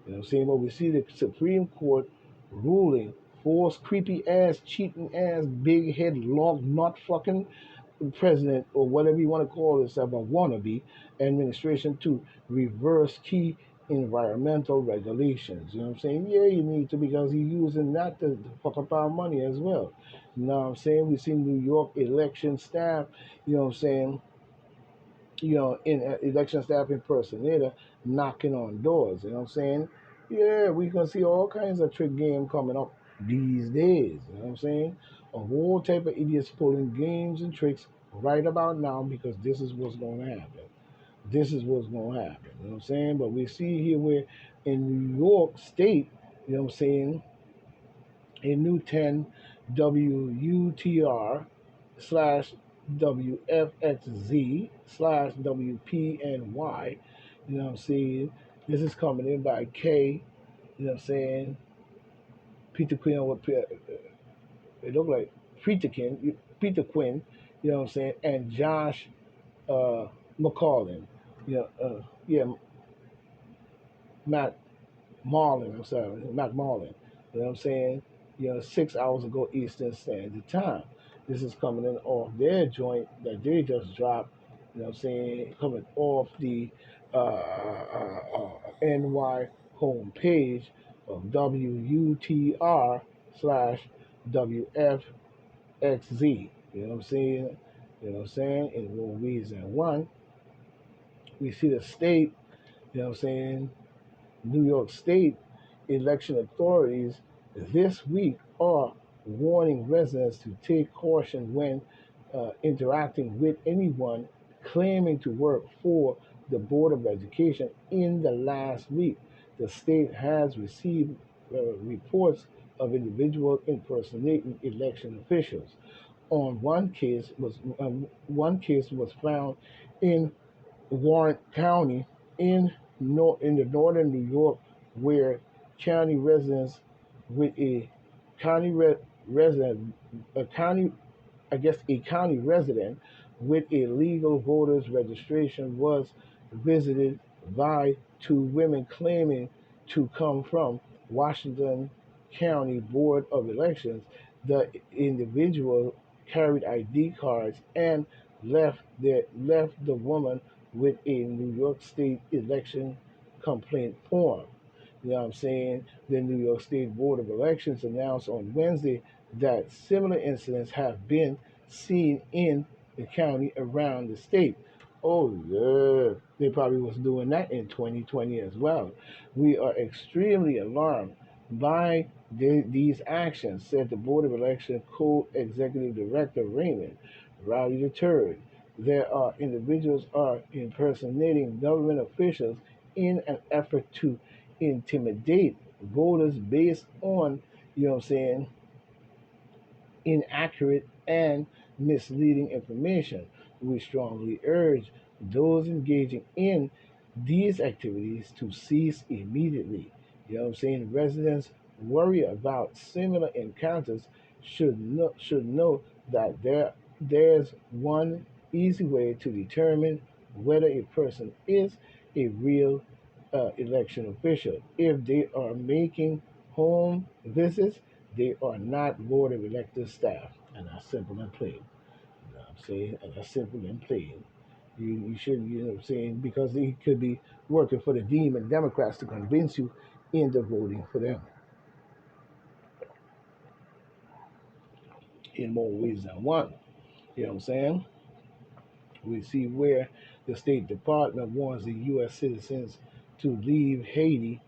You know what I'm saying? But we see the Supreme Court ruling force creepy ass, cheating ass, big head, log nut fucking president or whatever you want to call yourself, a wannabe administration to reverse key environmental regulations. You know what I'm saying? Yeah, you need to because he's using that to fuck up our money as well. You know what I'm saying? We see New York election staff, you know what I'm saying, in election staff impersonator knocking on doors. You know what I'm saying? Yeah, we gonna see all kinds of trick game coming up these days. You know what I'm saying? A whole type of idiots pulling games and tricks right about now because this is what's gonna happen. This is what's gonna happen. You know what I'm saying? But we see here where in New York State, you know what I'm saying, a new 10 WUTR slash WFXZ slash WPNY. You know what I'm saying? This is coming in by K, you know what I'm saying? Peter Quinn, it look like Peter Quinn, you know what I'm saying? And Josh uh, McCollin, yeah, Matt Marlin, I'm sorry, Matt Marlin. You know what I'm saying? 6 hours ago Eastern Standard Time. This is coming in off their joint that they just dropped. You know what I'm saying? Coming off the NY homepage of WUTR slash WFXZ. You know what I'm saying? You know what I'm saying? In Reason 1, we see the state, you know what I'm saying, New York State election authorities this week are warning residents to take caution when interacting with anyone claiming to work for the Board of Education in the last week. The state has received reports of individuals impersonating election officials. One case was found in Warren County in in the northern New York, where county residents with a county resident, a county, I guess a county resident with a legal voter's registration was visited by two women claiming to come from Washington County Board of Elections. The individual carried ID cards and left the woman with a New York State election complaint form. You know what I'm saying? The New York State Board of Elections announced on Wednesday that similar incidents have been seen in the county around the state. Oh yeah, they probably was doing that in 2020 as well. We are extremely alarmed by these actions, said the Board of Election co-executive director Raymond Rowley III. There are individuals are impersonating government officials in an effort to intimidate voters based on, you know what I'm saying, inaccurate and misleading information. We strongly urge those engaging in these activities to cease immediately. You know what I'm saying? Residents worry about similar encounters should know that there's one easy way to determine whether a person is a real election official. If they are making home visits, they are not board of elected staff, and that's simple and plain. You know what I'm saying? And that's simple and plain. You should, you know what I'm saying, because they could be working for the demon Democrats to convince you into voting for them in more ways than one. You know what I'm saying? We see where the State Department warns the U.S. citizens to leave Haiti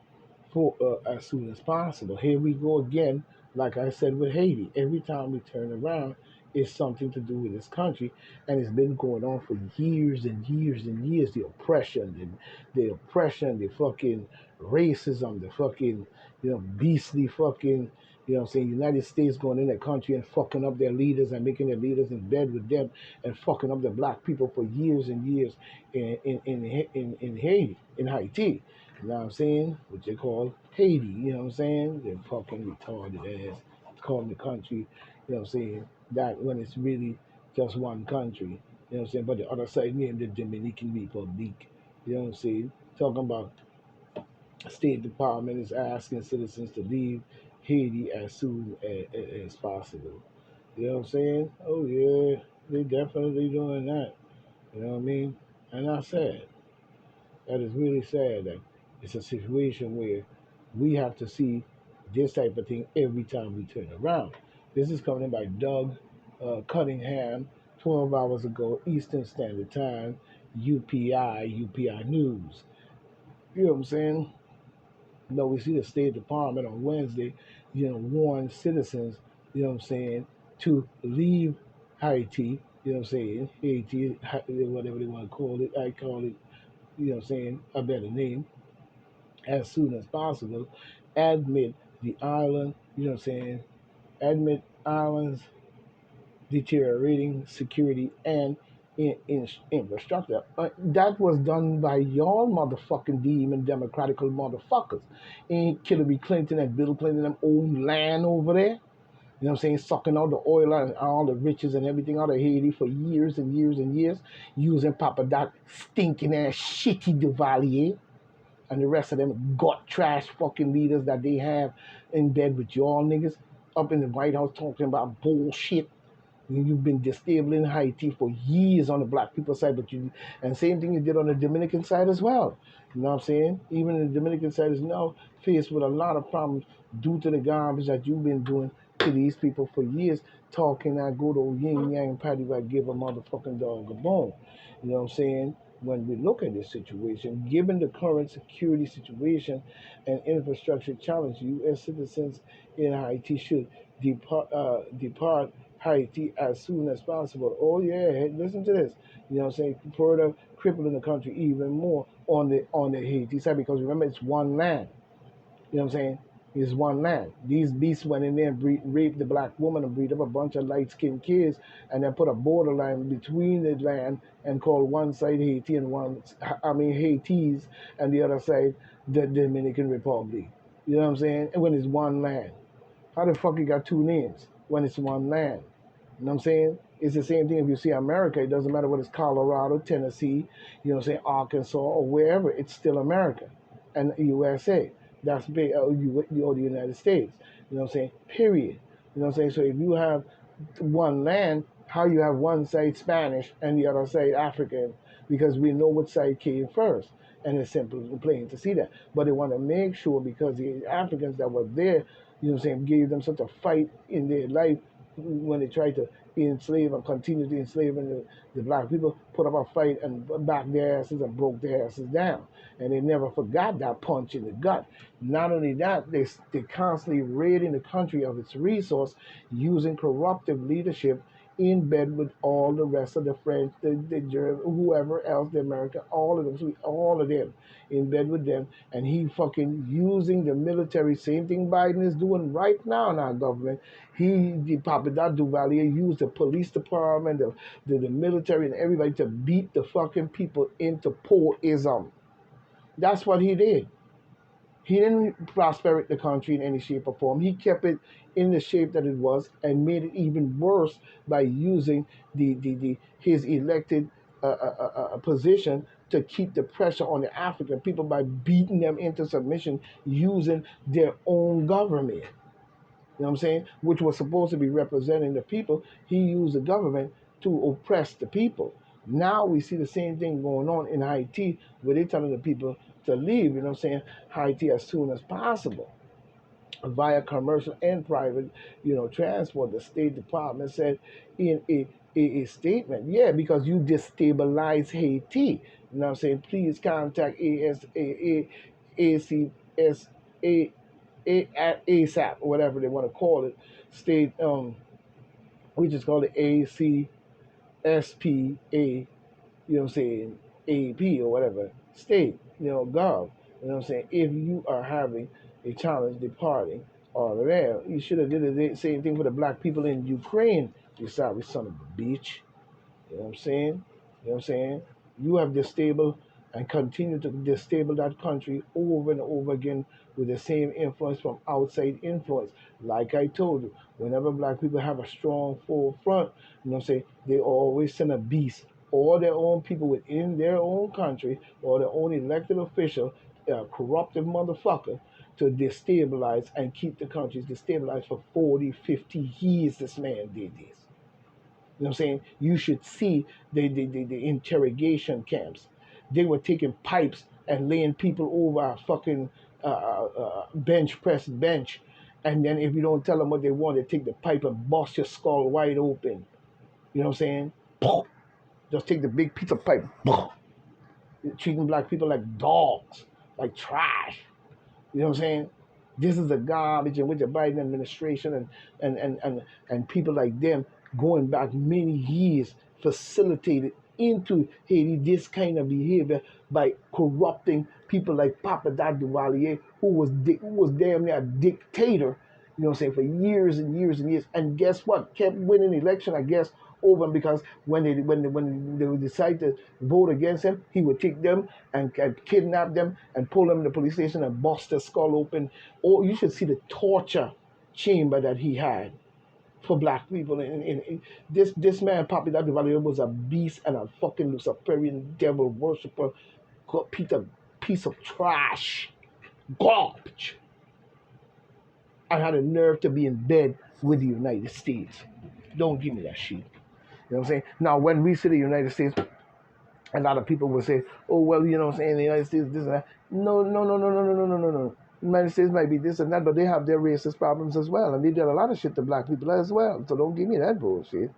for as soon as possible. Here we go again, like I said with Haiti. Every time we turn around, it's something to do with this country, and it's been going on for years and years and years. The fucking racism, the fucking beastly fucking. You know what I'm saying? United States going in the country and fucking up their leaders and making their leaders in bed with them and fucking up the black people for years and years in Haiti, in Haiti. You know what I'm saying? What they call Haiti, you know what I'm saying? They're fucking retarded ass calling the country, you know what I'm saying? That when it's really just one country, you know what I'm saying? But the other side named the Dominican Republic, you know what I'm saying? Talking about State Department is asking citizens to leave Haiti as soon as possible. You know what I'm saying? Oh yeah, they definitely doing that. You know what I mean? And that's sad. That is really sad that it's a situation where we have to see this type of thing every time we turn around. This is coming in by Doug Cunningham, 12 hours ago, Eastern Standard Time, UPI News. You know what I'm saying? No, we see the State Department on Wednesday, warn citizens, what I'm saying, to leave Haiti, what I'm saying, Haiti, whatever they want to call it. I call it, what I'm saying, a better name, as soon as possible. Admit the island, what I'm saying, admit islands deteriorating security and infrastructure. That was done by y'all motherfucking demon democratical motherfuckers. Ain't Hillary Clinton and Bill Clinton them own land over there? You know what I'm saying? Sucking all the oil and all the riches and everything out of Haiti for years and years and years, using Papa Doc stinking ass shitty Duvalier and the rest of them gut trash fucking leaders that they have in bed with y'all niggas up in the White House talking about bullshit. You've been disabling Haiti for years on the black people side, but and same thing you did on the Dominican side as well. You know what I'm saying? Even the Dominican side is now faced with a lot of problems due to the garbage that you've been doing to these people for years, talking that good old yin yang patty like give a motherfucking dog a bone. You know what I'm saying? When we look at this situation, given the current security situation and infrastructure challenge, U.S. citizens in Haiti should depart Haiti as soon as possible. Oh yeah, hey, listen to this. You know what I'm saying? Further crippling the country even more on the Haiti side because remember it's one land. You know what I'm saying? It's one land. These beasts went in there and raped the black woman and breed up a bunch of light skinned kids and then put a borderline between the land and called one side Haiti and Haitis and the other side the Dominican Republic. You know what I'm saying? And when it's one land. How the fuck you got two names when it's one land? You know what I'm saying? It's the same thing if you see America. It doesn't matter whether it's Colorado, Tennessee, Arkansas, or wherever. It's still America and USA. That's big, or the United States. You know what I'm saying? Period. You know what I'm saying? So if you have one land, how you have one side Spanish and the other side African, because we know what side came first. And it's simple and plain to see that. But they want to make sure because the Africans that were there, gave them such a fight in their life when they tried to enslave and continue to enslave the black people, put up a fight and backed their asses and broke their asses down. And they never forgot that punch in the gut. Not only that, they constantly raiding the country of its resource using corruptive leadership in bed with all the rest of the French, the German, whoever else, the American, all of them, so all of them in bed with them, and he fucking using the military. Same thing Biden is doing right now in our government. The Papa Duvalier used the police department, the military, and everybody to beat the fucking people into poor-ism. That's what he did. He didn't prosper the country in any shape or form. He kept it in the shape that it was and made it even worse by using his elected position to keep the pressure on the African people by beating them into submission using their own government. You know what I'm saying? Which was supposed to be representing the people. He used the government to oppress the people. Now we see the same thing going on in Haiti where they're telling the people to leave, Haiti as soon as possible via commercial and private, transport. The State Department said in a statement, yeah, because you destabilize Haiti. You know what I'm saying? Please contact ASAP, whatever they want to call it. State, we just call it ACSPA, AP or whatever, state, gov. You know what I'm saying? If you are having a challenge departing or there, you should have did the same thing for the black people in Ukraine. You sorry son of a bitch. You know what I'm saying? You know what I'm saying? You have destabilized and continue to destabilize that country over and over again with the same influence from outside influence. Like I told you, whenever black people have a strong forefront, they always send a beast or their own people within their own country or their own elected official corruptive motherfucker to destabilize and keep the countries destabilized for 40, 50 years. This man did this. You know what I'm saying? You should see the interrogation camps. They were taking pipes and laying people over a fucking bench press bench. And then if you don't tell them what they want, they take the pipe and bust your skull wide open. You know what I'm saying? Just take the big piece of pipe. Treating black people like dogs, like trash. You know what I'm saying? This is the garbage in which the Biden administration and people like them going back many years facilitated into Haiti this kind of behavior by corrupting people like Papa Duvalier, who was damn near a dictator, you know what I'm saying, for years and years and years. And guess what? Kept winning the election, I guess, over him because when they would decide to vote against him, he would take them and kidnap them and pull them in the police station and bust their skull open. Or you should see the torture chamber that he had for black people. And this man, Papi Duvalier, was a beast and a fucking Luciferian devil worshiper, piece of trash, garbage. I had a nerve to be in bed with the United States. Don't give me that shit. You know what I'm saying? Now, when we see the United States, a lot of people will say, oh, well, you know what I'm saying, the United States, this and that. No. The United States might be this and that, but they have their racist problems as well. And they did a lot of shit to black people as well. So don't give me that bullshit. You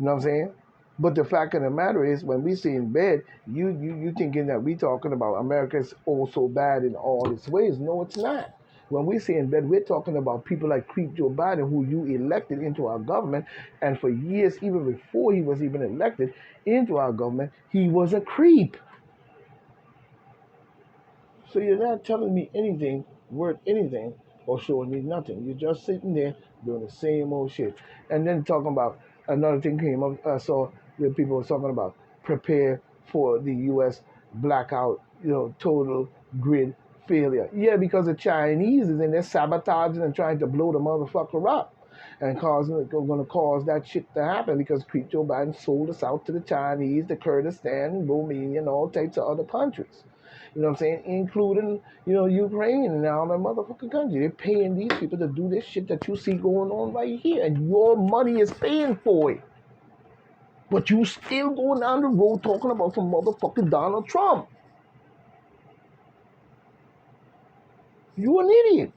know what I'm saying? But the fact of the matter is, when we see in bed, you thinking that we talking about America is also bad in all its ways. No, it's not. When we say in bed, we're talking about people like Creep Joe Biden, who you elected into our government, and for years, even before he was even elected into our government, he was a creep. So you're not telling me anything worth anything or showing me nothing. You're just sitting there doing the same old shit. And then talking about another thing came up. I saw that people were talking about prepare for the U.S. blackout, total grid failure. Yeah, because the Chinese is in there sabotaging and trying to blow the motherfucker up and going to cause that shit to happen because Joe Biden sold us out to the Chinese, the Kurdistan, Romania, and all types of other countries. You know what I'm saying? Including, Ukraine and all that motherfucking country. They're paying these people to do this shit that you see going on right here. And your money is paying for it. But you still going down the road talking about some motherfucking Donald Trump. You an idiot.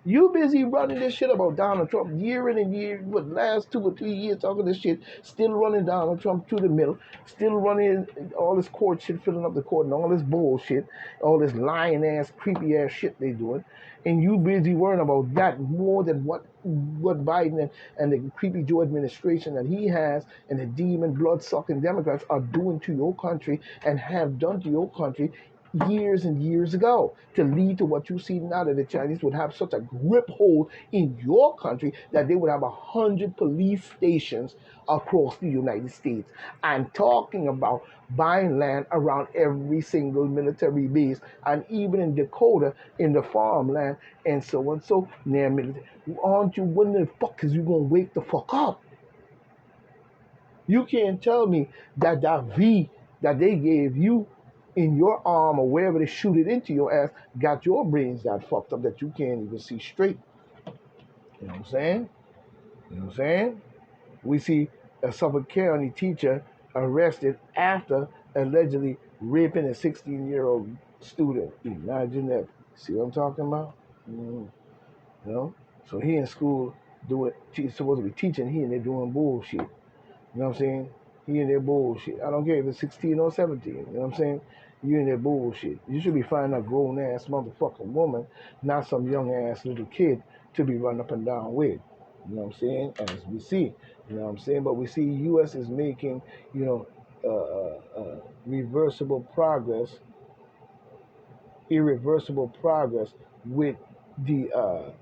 You busy running this shit about Donald Trump year in and year, but last 2 or 3 years talking this shit, still running Donald Trump through the middle, still running all this court shit, filling up the court and all this bullshit, all this lying ass, creepy ass shit they doing, and you busy worrying about that more than what Biden and the creepy Joe administration that he has and the demon blood sucking Democrats are doing to your country and have done to your country years and years ago to lead to what you see now, that the Chinese would have such a grip hold in your country that they would have 100 police stations across the United States. I'm talking about buying land around every single military base and even in Dakota in the farmland and so on. So near military. Aren't you, when the fuck is you gonna wake the fuck up? You can't tell me that V that they gave you in your arm or wherever they shoot it into your ass got your brains that fucked up that you can't even see straight. You know what I'm saying? You know what I'm saying? We see a Suffolk County teacher arrested after allegedly raping a 16-year-old student. Imagine that. See what I'm talking about? You know? So he in school he's supposed to be teaching, he in there doing bullshit. You know what I'm saying? He in there bullshit. I don't care if it's 16 or 17. You know what I'm saying? You in there bullshit. You should be finding a grown ass motherfucking woman, not some young ass little kid to be running up and down with. You know what I'm saying? As we see. You know what I'm saying? But we see U.S. is making, irreversible progress with the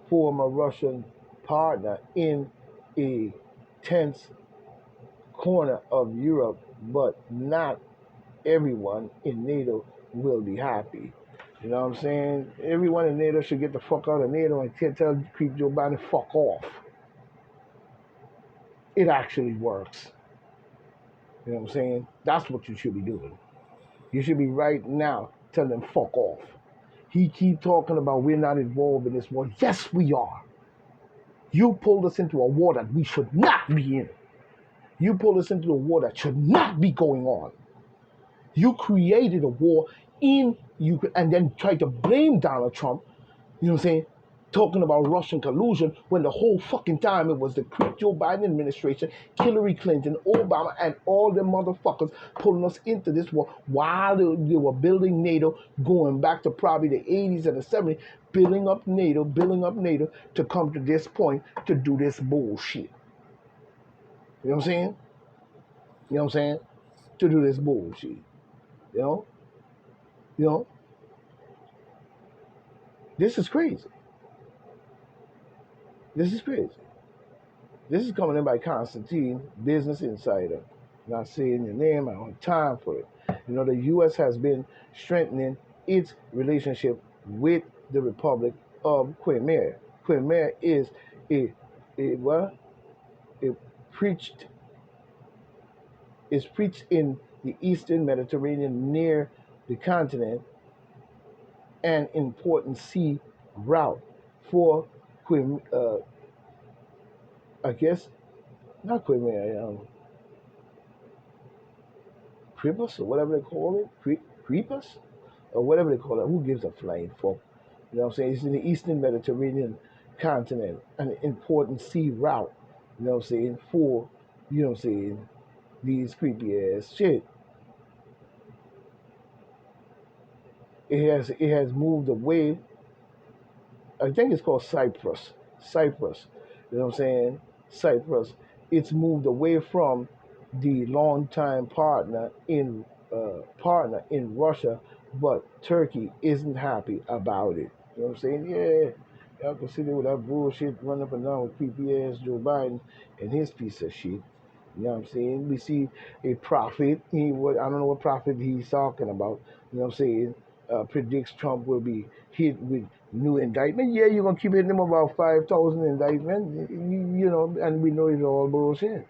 former Russian partner in a tense corner of Europe, but not everyone in NATO will be happy. You know what I'm saying? Everyone in NATO should get the fuck out of NATO and tell Creep Joe Biden fuck off. It actually works. You know what I'm saying? That's what you should be doing. You should be right now telling them fuck off. He keep talking about we're not involved in this war. Yes, we are. You pulled us into a war that we should not be in. You pulled us into a war that should not be going on. You created a war in Ukraine and then tried to blame Donald Trump, you know what I'm saying, talking about Russian collusion when the whole fucking time it was the Joe Biden administration, Hillary Clinton, Obama, and all them motherfuckers pulling us into this war while they were building NATO, going back to probably the 80s and the 70s, building up NATO to come to this point to do this bullshit. You know what I'm saying? You know what I'm saying? To do this bullshit. You know? You know? This is crazy. This is crazy. This is coming in by Constantine, Business Insider. Not saying your name, I don't have time for it. You know, the U.S. has been strengthening its relationship with the Republic of Crimea. Crimea is what? It preached is preached in the Eastern Mediterranean near the continent, an important sea route for I guess not Crimea, Crippus or whatever they call it, Creepus or whatever they call it. Who gives a flying fuck? You know what I'm saying? It's in the Eastern Mediterranean continent, an important sea route. You know what I'm saying? For, you know what I'm saying, these creepy ass shit. It has moved away. I think it's called Cyprus. Cyprus. You know what I'm saying? Cyprus. It's moved away from the longtime partner in Russia, but Turkey isn't happy about it. You know what I'm saying? Yeah, y'all can sit there with that bullshit running up and down with creepy ass Joe Biden and his piece of shit. You know what I'm saying? We see a prophet. I don't know what prophet he's talking about. You know what I'm saying? Predicts Trump will be hit with new indictment. Yeah, you're gonna keep hitting him about 5,000 indictment. You know, and we know it's all bullshit.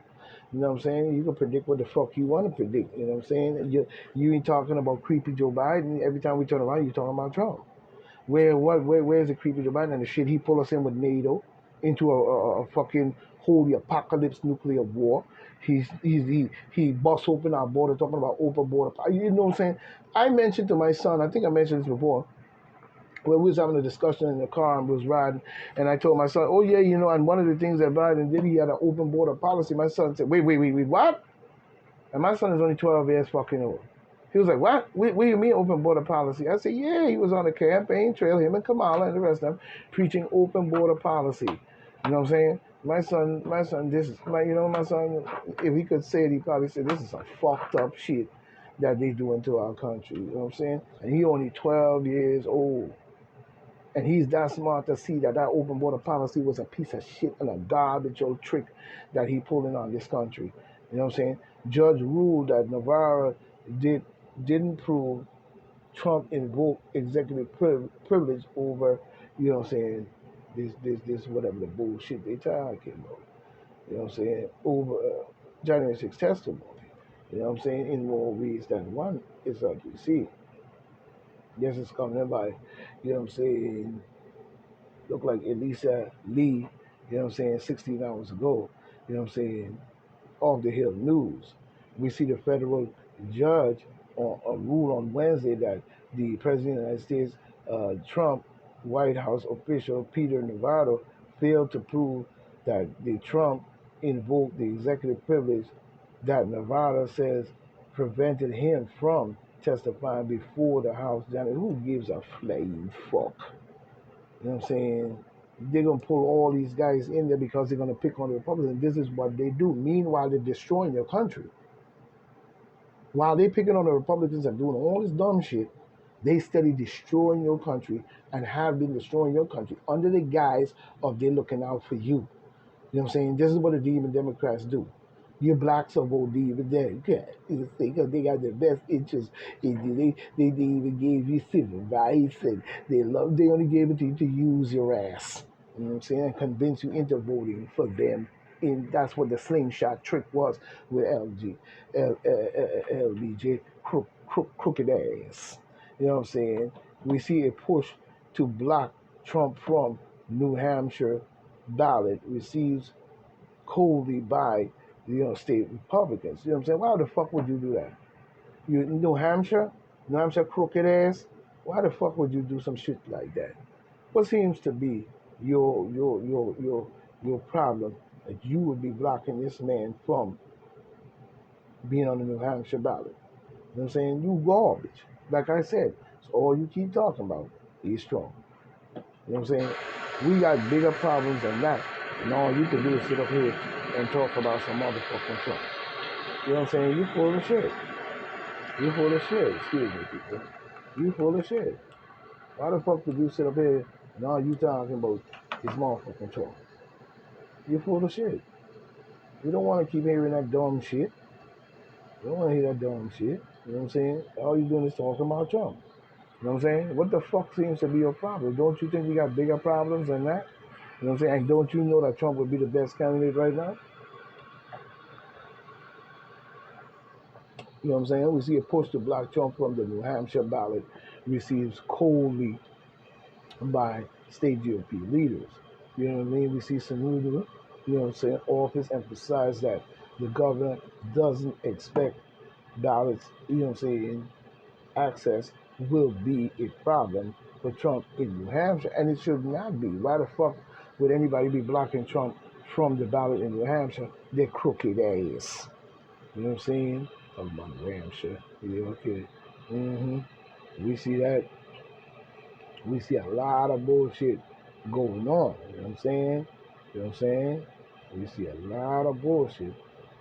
You know what I'm saying? You can predict what the fuck you want to predict. You know what I'm saying? You ain't talking about creepy Joe Biden. Every time we turn around, you're talking about Trump. Where's the creepy Joe Biden and the shit he pull us in with NATO into a fucking holy apocalypse nuclear war? He busts open our border talking about open border. You know what I'm saying? I mentioned to my son, I think I mentioned this before, when we was having a discussion in the car and was riding, and I told my son, oh yeah, you know, and one of the things that Biden did, he had an open border policy. My son said, wait, what? And my son is only 12 years fucking old. He was like, what? What do you mean open border policy? I said, yeah, he was on the campaign trail, him and Kamala and the rest of them, preaching open border policy. You know what I'm saying? My son, my son, if he could say it, he probably said, this is some fucked up shit that they doing to our country. You know what I'm saying? And he only 12 years old. And he's that smart to see that open border policy was a piece of shit and a garbage old trick that he pulling on this country. You know what I'm saying? Judge ruled that Navarro didn't prove Trump invoked executive privilege over, you know what I'm saying, this whatever the bullshit they talking about. You know what I'm saying? Over January 6th testimony. You know what I'm saying? In more ways than one, it's like you see. Yes, it's coming by, you know what I'm saying, look like Elisa Lee, you know what I'm saying, 16 hours ago, you know what I'm saying, off the Hill News. We see the federal judge rule on Wednesday that the President of the United States, Trump, White House official Peter Navarro failed to prove that the Trump invoked the executive privilege that Navarro says prevented him from testifying before the House. Who gives a flying fuck? You know what I'm saying? They're going to pull all these guys in there because they're going to pick on the Republicans. This is what they do. Meanwhile, they're destroying your country. While they're picking on the Republicans and doing all this dumb shit, they steady destroying your country and have been destroying your country under the guise of they're looking out for you. You know what I'm saying? This is what the demon Democrats do. You blacks are vote even then. Because they got the best interests. They even gave you civil rights and they only gave it to you to use your ass. You know what I'm saying? And convince you into voting for them. And that's what the slingshot trick was with LBJ, crooked ass. You know what I'm saying? We see a push to block Trump from New Hampshire ballot receives coldly by state Republicans. You know what I'm saying? Why the fuck would you do that? You New Hampshire crooked ass. Why the fuck would you do some shit like that? What seems to be your problem that you would be blocking this man from being on the New Hampshire ballot? You know what I'm saying? You garbage. Like I said, it's all you keep talking about. He's strong. You know what I'm saying? We got bigger problems than that. And all you can do is sit up here and talk about some motherfucking Trump. You know what I'm saying? You full of shit. You full of shit. Excuse me, people. You full of shit. Why the fuck did you sit up here and all you talking about is motherfucking Trump? You full of shit. You don't want to keep hearing that dumb shit. You don't want to hear that dumb shit. You know what I'm saying? All you doing is talking about Trump. You know what I'm saying? What the fuck seems to be your problem? Don't you think we got bigger problems than that? You know what I'm saying? And don't you know that Trump would be the best candidate right now? You know what I'm saying? We see a push to block Trump from the New Hampshire ballot receives coldly by state GOP leaders. You know what I mean? We see Sununu, you know what I'm saying, office emphasize that the governor doesn't expect ballots, you know what I'm saying, access will be a problem for Trump in New Hampshire, and it should not be. Why the fuck would anybody be blocking Trump from the ballot in New Hampshire? They're crooked ass. You know what I'm saying? Talking about New Hampshire. Yeah, okay. We see that. We see a lot of bullshit going on. You know what I'm saying? You know what I'm saying? We see a lot of bullshit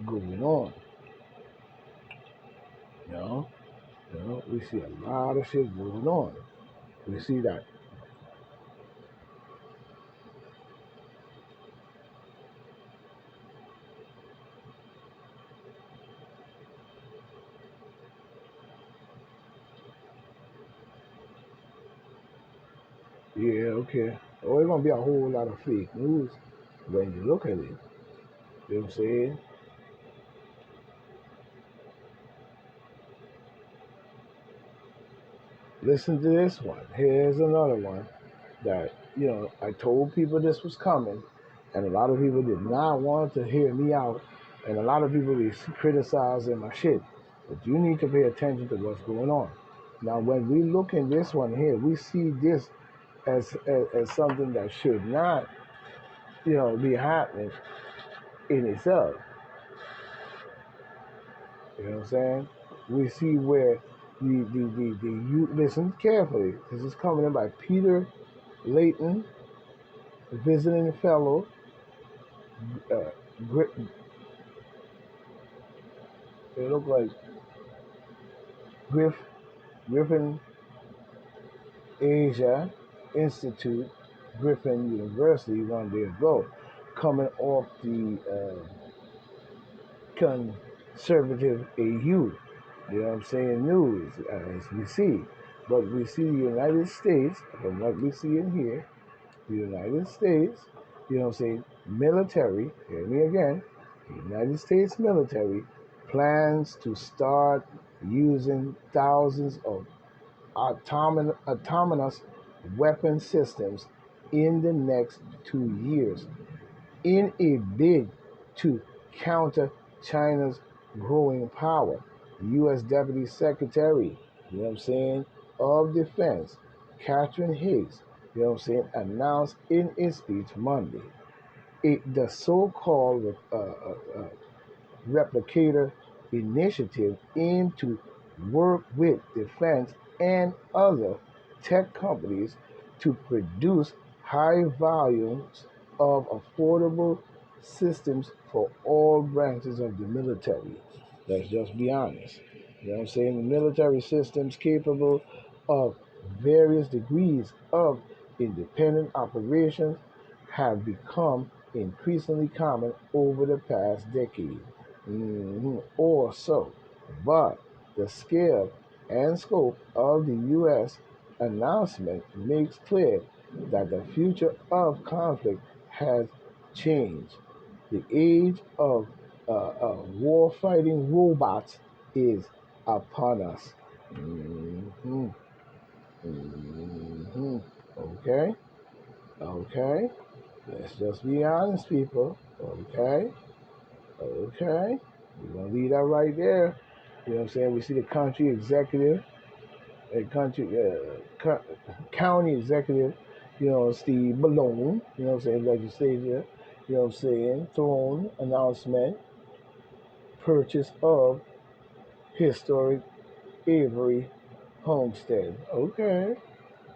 going on. You know? We see a lot of shit going on. We see that. Yeah, okay. Oh, it's gonna be a whole lot of fake news when you look at it. You know what I'm saying? Listen to this one. Here's another one that, I told people this was coming, and a lot of people did not want to hear me out, and a lot of people be criticizing my shit. But you need to pay attention to what's going on. Now, when we look in this one here, we see this as something that should not, be happening in itself. You know what I'm saying? We see where you listen carefully. This is coming in by Peter Layton, visiting fellow, uh, it looked like Griff, Griffin Asia Institute, Griffin University 1 day ago, coming off the conservative AU. You know what I'm saying? News, as we see. But we see the United States, from what we see in here, the United States, you know what I'm saying, military, hear me again, the United States military plans to start using thousands of autonomous weapon systems in the next 2 years in a bid to counter China's growing power. U.S. Deputy Secretary, you know what I'm saying, of Defense, Catherine Hicks, you know what I'm saying, announced in a speech Monday the so-called Replicator initiative aimed to work with defense and other tech companies to produce high volumes of affordable systems for all branches of the military. Let's just be honest. You know what I'm saying? The military systems capable of various degrees of independent operations have become increasingly common over the past decade or so. But the scale and scope of the U.S. announcement makes clear that the future of conflict has changed. The age of war-fighting robots is upon us. Hmm. Okay, okay. Let's just be honest, people. Okay, okay. We're gonna leave that right there. You know what I'm saying? We see the country executive, a country county executive, Steve Malone, you know what I'm saying, legislature, you know what I'm saying, throne announcement, purchase of historic Avery Homestead. Okay,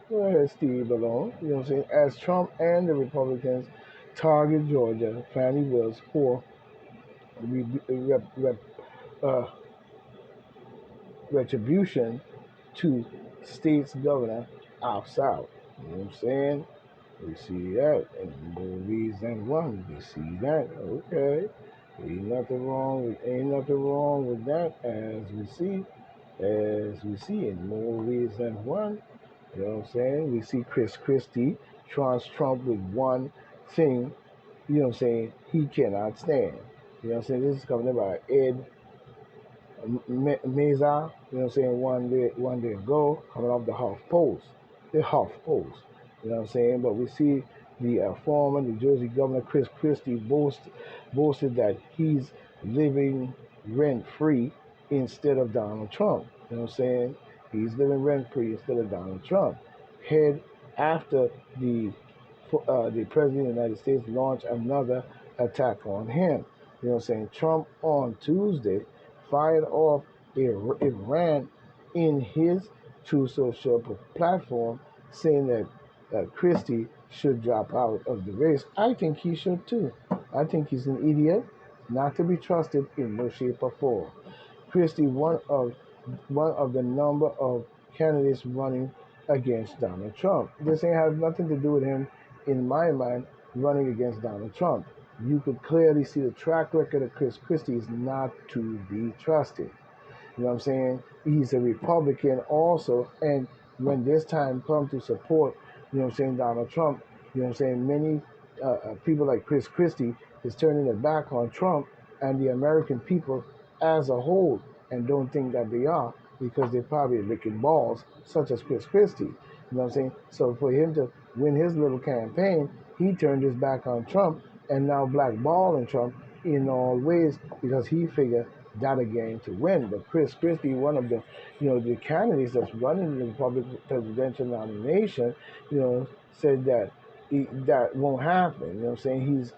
go ahead, Steve Malone. You know what I'm saying? As Trump and the Republicans target Georgia, Fannie Wills for re- rep, rep, uh, retribution to state's governor out south. You know what I'm saying? We see that in movies and one. We see that. Okay. Ain't nothing wrong with that as we see in more ways than one. You know what I'm saying? We see Chris Christie trust Trump with one thing, you know what I'm saying, he cannot stand. You know what I'm saying? This is coming by Ed Meza, you know what I'm saying, one day ago, coming off the Huff Post. The Huff Post. You know what I'm saying? But we see the former New Jersey Governor Chris Christie boasted that he's living rent free instead of Donald Trump. You know what I'm saying? He's living rent free instead of Donald Trump. Head after the President of the United States launched another attack on him. You know what I'm saying? Trump on Tuesday fired off a rant in his True Social platform saying that Christie should drop out of the race. I think he should too. I think he's an idiot, not to be trusted in no shape or form. Christie, one of the number of candidates running against Donald Trump. This ain't have nothing to do with him, in my mind, running against Donald Trump. You could clearly see the track record of Chris Christie is not to be trusted. You know what I'm saying? He's a Republican also, and when this time comes to support, you know what I'm saying, Donald Trump, you know what I'm saying, many people like Chris Christie is turning their back on Trump and the American people as a whole, and don't think that they are because they're probably licking balls, such as Chris Christie. You know what I'm saying? So for him to win his little campaign, he turned his back on Trump and now blackballing Trump in all ways because he figured that again to win. But Chris Christie, one of the candidates that's running the Republican presidential nomination, said that that won't happen. You know what I'm saying? His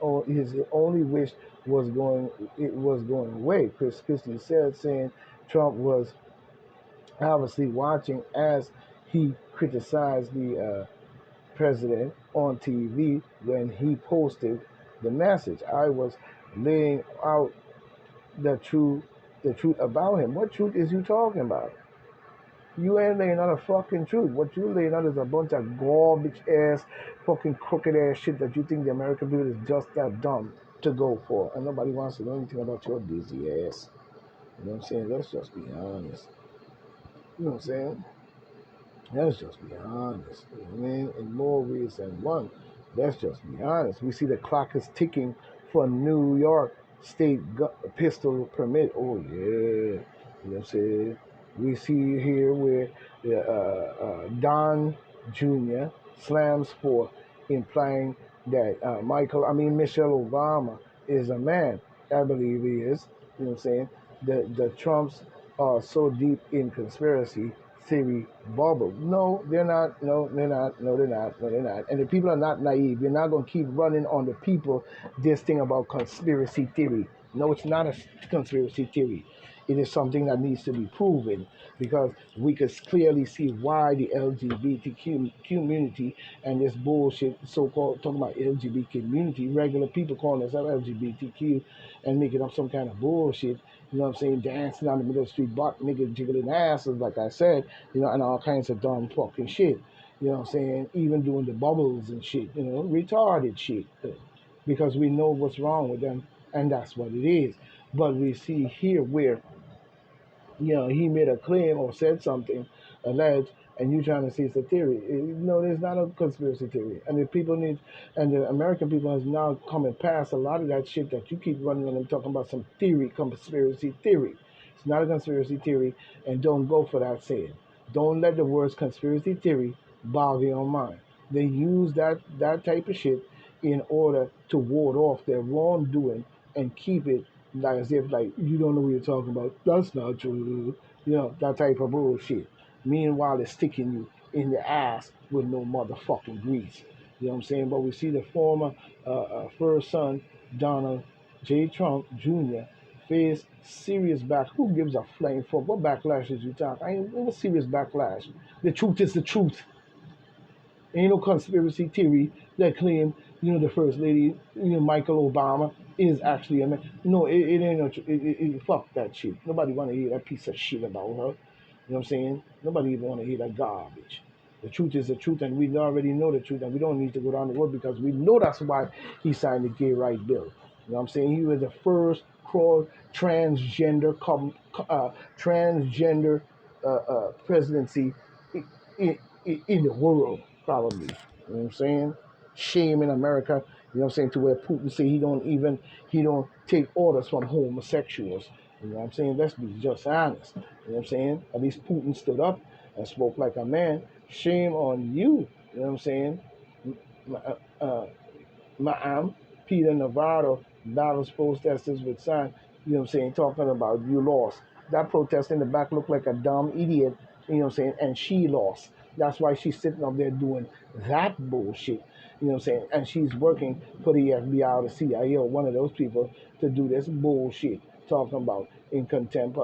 only wish was going away. Chris Christie said, saying Trump was obviously watching as he criticized the president on TV when he posted the message. I was laying out the truth about him. What truth is you talking about? You ain't laying out a fucking truth. What you laying out is a bunch of garbage ass, fucking crooked ass shit that you think the American people is just that dumb to go for. And nobody wants to know anything about your busy ass. You know what I'm saying? Let's just be honest. You know what I'm saying? Let's just be honest. You know what I mean? In more ways than one. Let's just be honest. We see the clock is ticking for New York State pistol permit. Oh, yeah. You know what I'm saying? We see here where Don Jr. slams for implying that Michelle Obama is a man. I believe he is. You know what I'm saying? The Trumps are so deep in conspiracy theory bubble. No, they're not. No, they're not. No, they're not. No, they're not. And the people are not naive. You're not going to keep running on the people this thing about conspiracy theory. No, it's not a conspiracy theory. It is something that needs to be proven because we could clearly see why the LGBTQ community and this bullshit, so-called talking about LGBT community, regular people calling themselves LGBTQ and making up some kind of bullshit. You know what I'm saying? Dancing on the middle of the street, butt niggas jiggling asses, like I said, and all kinds of dumb fucking shit. You know what I'm saying? Even doing the bubbles and shit, retarded shit. Because we know what's wrong with them, and that's what it is. But we see here where he made a claim or said something, alleged, and you trying to say it's a theory. No, there's not a conspiracy theory. And the American people has now coming past a lot of that shit that you keep running on and talking about conspiracy theory. It's not a conspiracy theory, and don't go for that saying. Don't let the words conspiracy theory bother your mind. They use that type of shit in order to ward off their wrongdoing and keep it like as if like you don't know what you're talking about. That's not true. That type of bullshit. Meanwhile, it's sticking you in the ass with no motherfucking grease. You know what I'm saying? But we see the former first son, Donald J. Trump Jr., face serious back. Who gives a flying fuck? What backlash is you talking? I ain't no serious backlash. The truth is the truth. Ain't no conspiracy theory that claim, the first lady, Michael Obama is actually a man. No, it ain't no. Fuck that shit. Nobody want to hear that piece of shit about her. You know what I'm saying? Nobody even want to hear that garbage. The truth is the truth, and we already know the truth, and we don't need to go down the road because we know that's why he signed the gay rights bill. You know what I'm saying? He was the first transgender transgender presidency in, in the world, probably. You know what I'm saying? Shame in America, you know what I'm saying, to where Putin say he don't take orders from homosexuals. You know what I'm saying? Let's be just honest. You know what I'm saying? At least Putin stood up and spoke like a man. Shame on you. You know what I'm saying? Ma'am, Peter Navarro, battles protesters with sign, talking about you lost. That protest in the back looked like a dumb idiot, and she lost. That's why she's sitting up there doing that bullshit, and she's working for the FBI or the CIA or one of those people to do this bullshit, talking about in contempt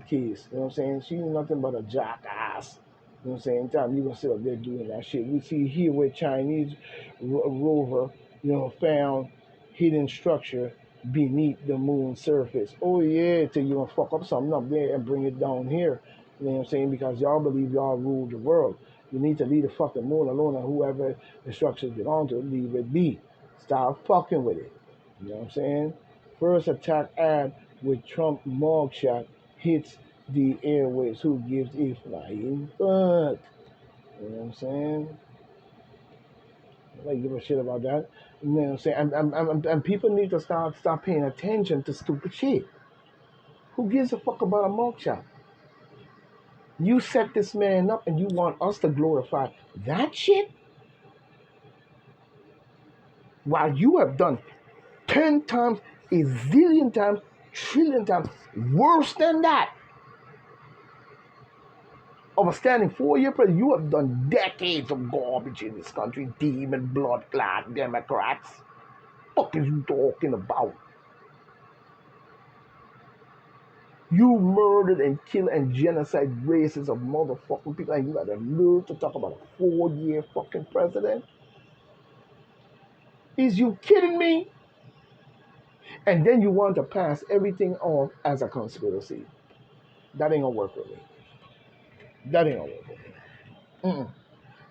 case, She's nothing but a jackass. You know what I'm saying? Time you gonna sit up there doing that shit. We see here where Chinese rover, found hidden structure beneath the moon's surface. Oh yeah, till you gonna fuck up something up there and bring it down here. You know what I'm saying? Because y'all believe y'all rule the world. You need to leave the fucking moon alone, and whoever the structures belong to, leave it be. Stop fucking with it. You know what I'm saying? First attack ad with Trump mugshot hits the airwaves. Who gives a flying fuck? You know what I'm saying? Like give a shit about that. You know what I'm saying? And people need to stop paying attention to stupid shit. Who gives a fuck about a mugshot? You set this man up and you want us to glorify that shit? While you have done 10 times, a zillion times, trillion times worse than that. Of a standing 4-year president, you have done decades of garbage in this country, demon blood clad Democrats. What is you talking about? You murdered and killed and genocide races of motherfucking people, and you got the nerve to talk about a 4-year fucking president? Is you kidding me? And then you want to pass everything off as a conspiracy. That ain't gonna work with me. That ain't gonna work with me. Mm-mm.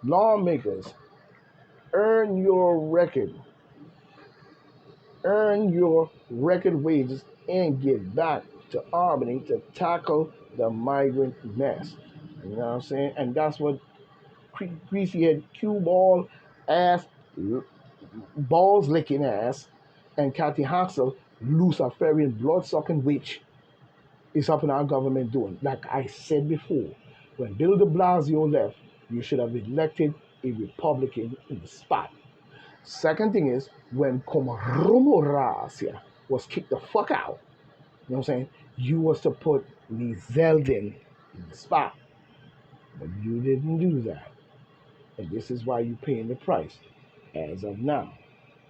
Lawmakers, earn your record. Earn your record wages and get back to Albany to tackle the migrant mess. You know what I'm saying? And that's what greasy head cue ball ass, balls licking ass, and Kathy Hoxel, Luciferian blood sucking witch, is up in our government doing. Like I said before, when Bill de Blasio left, you should have elected a Republican in the spot. Second thing is, when Komaromo Rasia was kicked the fuck out, you know what I'm saying? You was to put Lee Zeldin in the spot. But you didn't do that. And this is why you're paying the price as of now.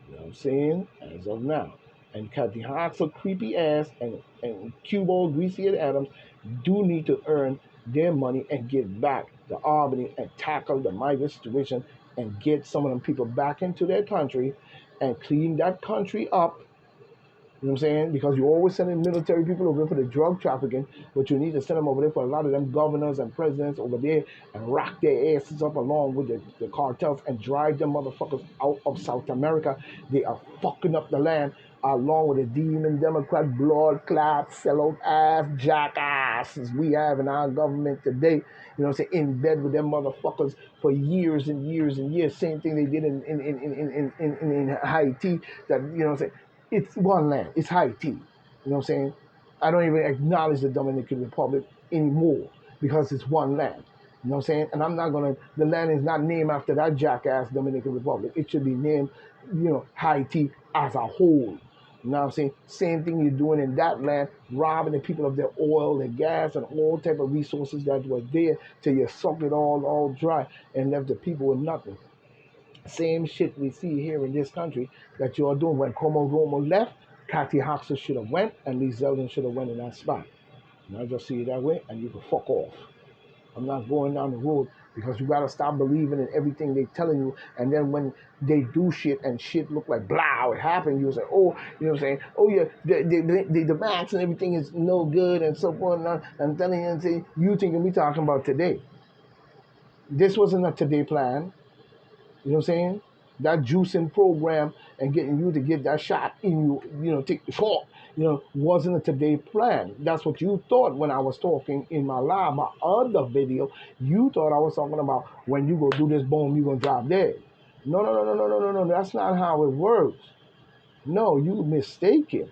You know what I'm saying? As of now. And Kathy Hoxel, creepy ass, and cue ball greasy Ed Adams do need to earn their money and get back to Albany and tackle the migrant situation and get some of them people back into their country and clean that country up. You know what I'm saying? Because you're always sending military people over there for the drug trafficking, but you need to send them over there for a lot of them governors and presidents over there and rock their asses up along with the cartels and drive them motherfuckers out of South America. They are fucking up the land along with the demon Democrat blood clot sellout ass jackasses we have in our government today. You know what I'm saying? In bed with them motherfuckers for years and years and years. Same thing they did in Haiti. That you know what I'm saying? It's one land. It's Haiti. You know what I'm saying? I don't even acknowledge the Dominican Republic anymore because it's one land. You know what I'm saying? And I'm not gonna. The land is not named after that jackass Dominican Republic. It should be named, Haiti as a whole. You know what I'm saying? Same thing you're doing in that land, robbing the people of their oil, their gas, and all type of resources that was there till you suck it all dry and left the people with nothing. Same shit we see here in this country that you're doing. When Como Romo left, Kathy Hoxer should have went, and Lee Zeldin should have went in that spot. And I just see it that way, and you can fuck off. I'm not going down the road because you gotta stop believing in everything they telling you. And then when they do shit and shit look like blah, it happened, you say, oh, you know what I'm saying? Oh yeah, the max and everything is no good and so forth. And I'm telling you, and say, you thinking we talking about today? This wasn't a today plan. You know what I'm saying? That juicing program and getting you to get that shot in you, take the shot, wasn't a today plan. That's what you thought when I was talking in my live, my other video. You thought I was talking about when you go do this, boom, you going to drop dead. No. That's not how it works. No, you mistaken.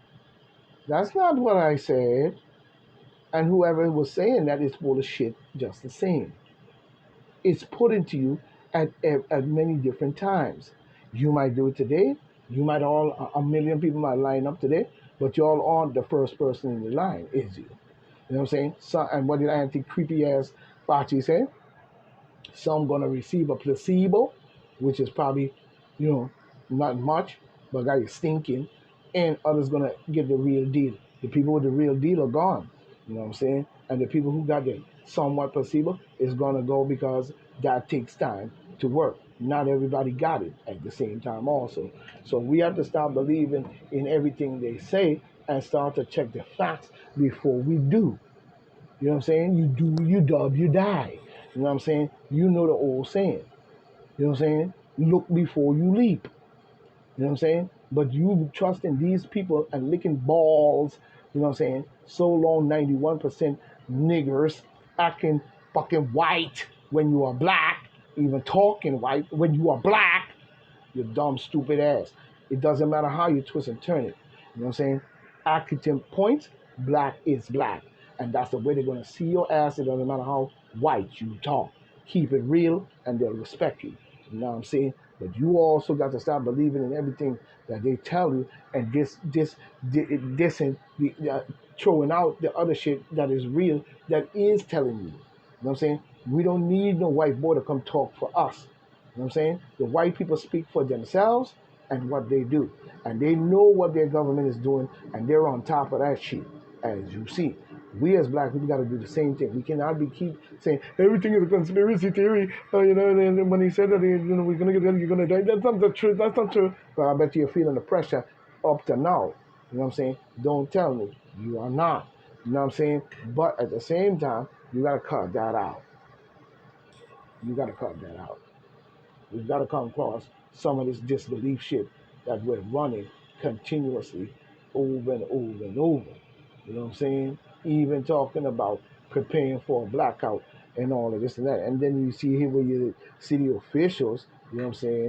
That's not what I said. And whoever was saying that is full of shit just the same. It's put into you at many different times. You might do it today. You might a million people might line up today, but you all aren't the first person in the line, is you? You know what I'm saying? So, and what did Auntie creepy ass Fauci say? Some gonna receive a placebo, which is probably, not much, but got you stinking, and others gonna get the real deal. The people with the real deal are gone. You know what I'm saying? And the people who got the somewhat placebo is gonna go because that takes time to work. Not everybody got it at the same time also. So we have to stop believing in everything they say and start to check the facts before we do. You know what I'm saying? You do, you dub, you die. You know what I'm saying? You know the old saying. You know what I'm saying? Look before you leap. You know what I'm saying? But you trust in these people and licking balls, you know what I'm saying? So long 91% niggers acting fucking white when you are black, even talking white when you are black, you dumb, stupid ass. It doesn't matter how you twist and turn it. You know what I'm saying? Accurate points, black is black. And that's the way they're going to see your ass. It doesn't matter how white you talk. Keep it real and they'll respect you. You know what I'm saying? But you also got to stop believing in everything that they tell you and this and throwing out the other shit that is real, that is telling you. You know what I'm saying? We don't need no white boy to come talk for us. You know what I'm saying? The white people speak for themselves and what they do. And they know what their government is doing, and they're on top of that shit, as you see. We as black people got to do the same thing. We cannot keep saying everything is a conspiracy theory. And when he said that, we're gonna get them, you're gonna die. That's not the truth. That's not true. But I bet you're feeling the pressure up to now. You know what I'm saying? Don't tell me you are not. You know what I'm saying? But at the same time, you gotta cut that out. You gotta cut that out. We've got to come across some of this disbelief shit that we're running continuously over and over and over. You know what I'm saying? Even talking about preparing for a blackout and all of this and that. And then you see here where you city officials, you know what I'm saying?